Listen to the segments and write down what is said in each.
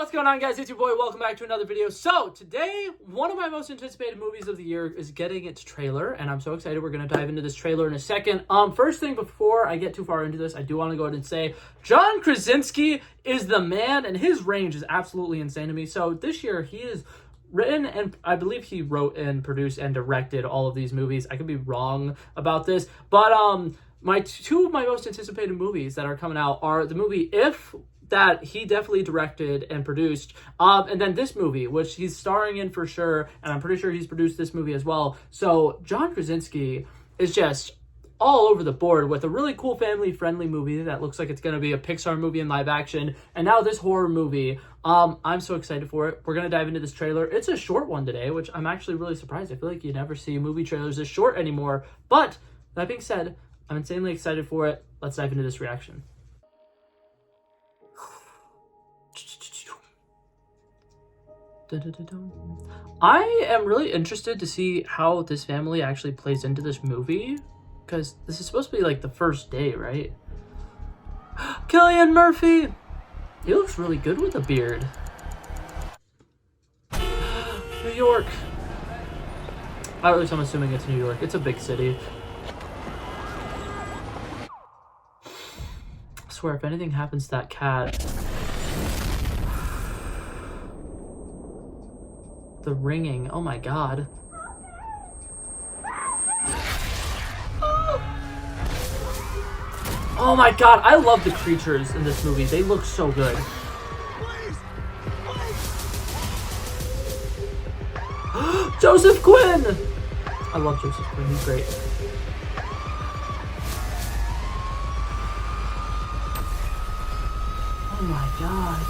What's going on, guys? It's your boy. Welcome back to another video. So today, one of my most anticipated movies of the year is getting its trailer, and I'm so excited. We're going to dive into this trailer in a second. First thing, before I get too far into this, I do want to go ahead and say John Krasinski is the man, and his range is absolutely insane to me. So this year, he is written, and I believe he wrote and produced and directed all of these movies. I could be wrong about this, but two of my most anticipated movies that are coming out are the movie If, that he definitely directed and produced, and then this movie, which he's starring in for sure, and I'm pretty sure he's produced this movie as well. So John Krasinski is just all over the board with a really cool family-friendly movie that looks like it's going to be a Pixar movie in live action, and now this horror movie. I'm so excited for it. We're going to dive into this trailer. It's a short one today, which I'm actually really surprised. I feel like you never see movie trailers this short anymore, but that being said, I'm insanely excited for it. Let's dive into this reaction. I am really interested to see how this family actually plays into this movie, because this is supposed to be like the first day, right? Cillian Murphy! He looks really good with a beard. New York. At least I'm assuming it's New York. It's a big city. I swear, if anything happens to that cat... The ringing, oh my god. Oh my god, I love the creatures in this movie. They look so good. Joseph Quinn! I love Joseph Quinn, he's great. Oh my god.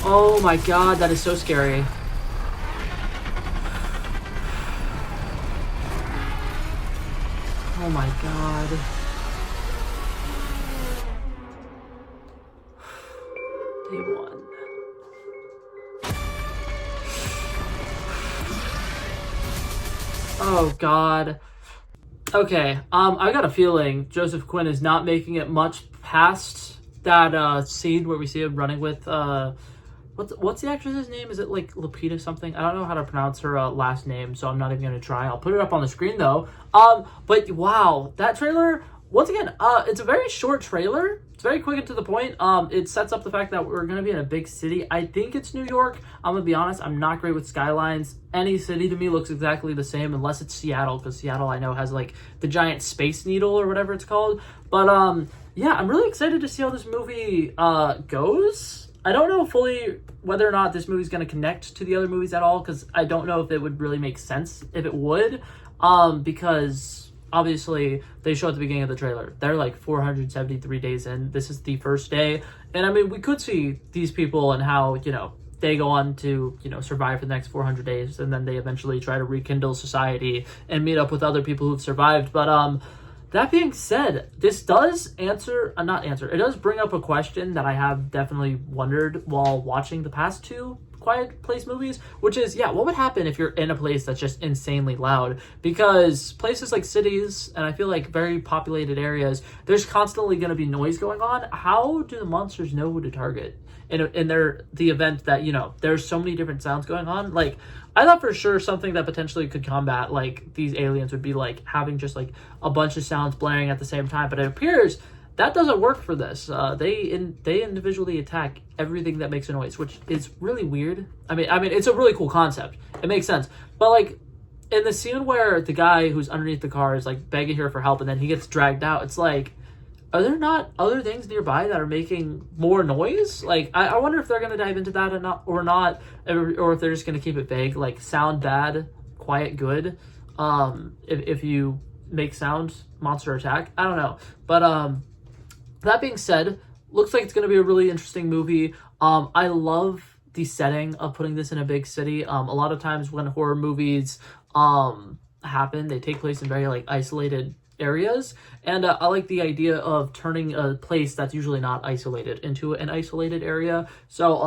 Oh my god, that is so scary. Oh my god. Day one. Oh god. Okay, I got a feeling Joseph Quinn is not making it much past that scene where we see him running with what's the actress's name? Is it like Lupita something? I don't know how to pronounce her last name, so I'm not even gonna try. I'll put it up on the screen though. But wow, that trailer, once again, it's a very short trailer. It's very quick and to the point. It sets up the fact that we're gonna be in a big city. I think it's New York. I'm gonna be honest, I'm not great with skylines. Any city to me looks exactly the same unless it's Seattle, because Seattle I know has like the giant space needle or whatever it's called. But yeah, I'm really excited to see how this movie goes. I don't know fully whether or not this movie's gonna connect to the other movies at all, because I don't know if it would really make sense if it would. Because obviously they show at the beginning of the trailer they're like 473 days in. This is the first day, and I mean, we could see these people and how, you know, they go on to, you know, survive for the next 400 days, and then they eventually try to rekindle society and meet up with other people who've survived. But that being said, this does it does bring up a question that I have definitely wondered while watching the past two Quiet Place movies, which is, yeah, what would happen if you're in a place that's just insanely loud? Because places like cities, and I feel like very populated areas, there's constantly going to be noise going on. How do the monsters know who to target in the event that, you know, there's so many different sounds going on? Like, I thought for sure something that potentially could combat like these aliens would be like having just like a bunch of sounds blaring at the same time, but it appears that doesn't work for this. They individually attack everything that makes a noise, which is really weird. I mean, it's a really cool concept. It makes sense. But like in the scene where the guy who's underneath the car is like begging her for help, and then he gets dragged out, it's like, are there not other things nearby that are making more noise? Like, I wonder if they're going to dive into that or not, or if they're just going to keep it vague, like sound bad, quiet good. If you make sound, monster attack. I don't know. But that being said, looks like it's going to be a really interesting movie. I love the setting of putting this in a big city. A lot of times when horror movies happen, they take place in very like isolated areas, and I like the idea of turning a place that's usually not isolated into an isolated area. So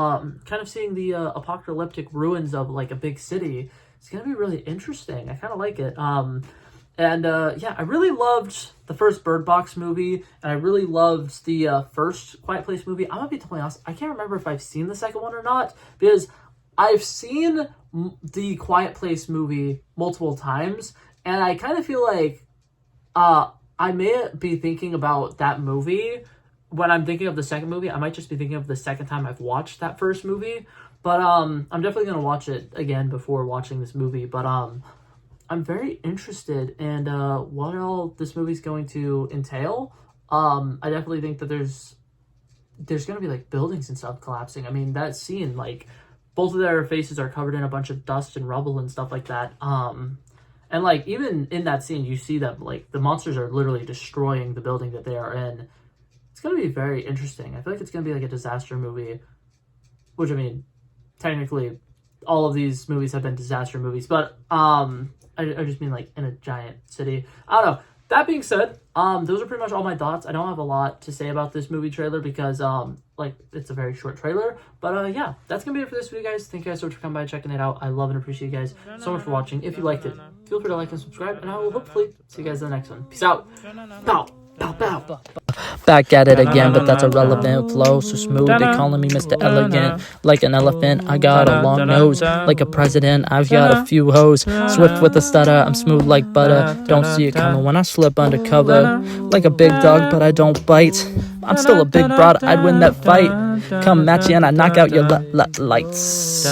kind of seeing the apocalyptic ruins of like a big city it's gonna be really interesting. I kind of like it. Yeah, I really loved the first Bird Box movie, and I really loved the first Quiet Place movie. I'm gonna be totally honest, I can't remember if I've seen the second one or not, because I've seen the Quiet Place movie multiple times, and I kind of feel like I may be thinking about that movie when I'm thinking of the second movie. I might just be thinking of the second time I've watched that first movie, but I'm definitely gonna watch it again before watching this movie. But I'm very interested in what all this movie's going to entail. I definitely think that there's gonna be like buildings and stuff collapsing. I mean, that scene, like both of their faces are covered in a bunch of dust and rubble and stuff like that. And like even in that scene, you see that like the monsters are literally destroying the building that they are in. It's gonna be very interesting. I feel like it's gonna be like a disaster movie, which I mean, technically, all of these movies have been disaster movies, but I just mean like in a giant city. I don't know. That being said, those are pretty much all my thoughts. I don't have a lot to say about this movie trailer because like it's a very short trailer. But yeah, that's gonna be it for this video, guys. Thank you guys so much for coming by and checking it out. I love and appreciate you guys so much for watching. If you liked it, feel free to like and subscribe, and I will hopefully see you guys in the next one. Peace out. Bow, bow, bow. Back at it again, but that's irrelevant. Flow so smooth, they calling me Mr. Elegant. Like an elephant, I got a long nose. Like a president, I've got a few hoes. Swift with a stutter, I'm smooth like butter. Don't see it coming when I slip undercover. Like a big dog, but I don't bite. I'm still a big broad, I'd win that fight. Come match you and I knock out your lights.